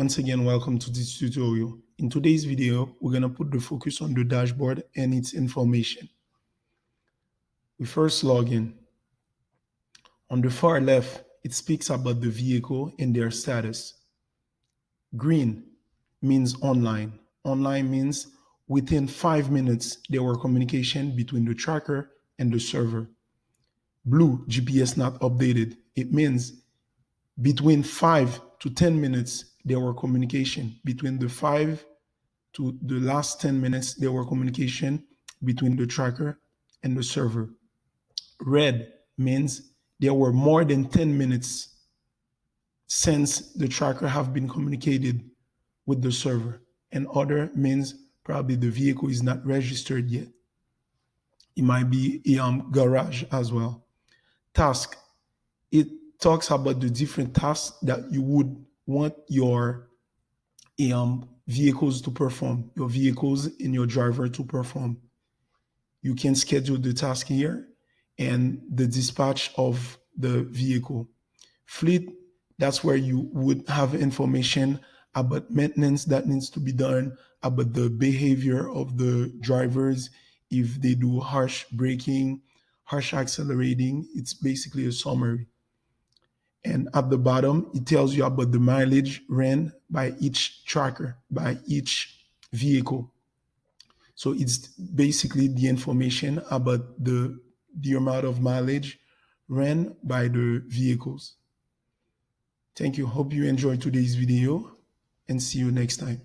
Once again, welcome to this tutorial. In today's video, we're going to put the focus on the dashboard and its information. We first log in. On the far left, it speaks about the vehicle and their status. Green means online. Online means within 5 minutes, there were communication between the tracker and the server. Blue, GPS not updated. It means between 5 to 10 minutes, there were communication. Between the 5 to the last 10 minutes, there were communication between the tracker and the server. Red means there were more than 10 minutes since the tracker have been communicated with the server. And other means probably the vehicle is not registered yet. It might be a garage as well. Task, it talks about the different tasks that you would want your vehicles to perform, your vehicles and your driver to perform. You can schedule the task here and the dispatch of the vehicle. Fleet, that's where you would have information about maintenance that needs to be done, about the behavior of the drivers, if they do harsh braking, harsh accelerating. It's basically a summary. And at the bottom, it tells you about the mileage ran by each tracker, by each vehicle. So it's basically the information about the amount of mileage ran by the vehicles. Thank you. Hope you enjoyed today's video and see you next time.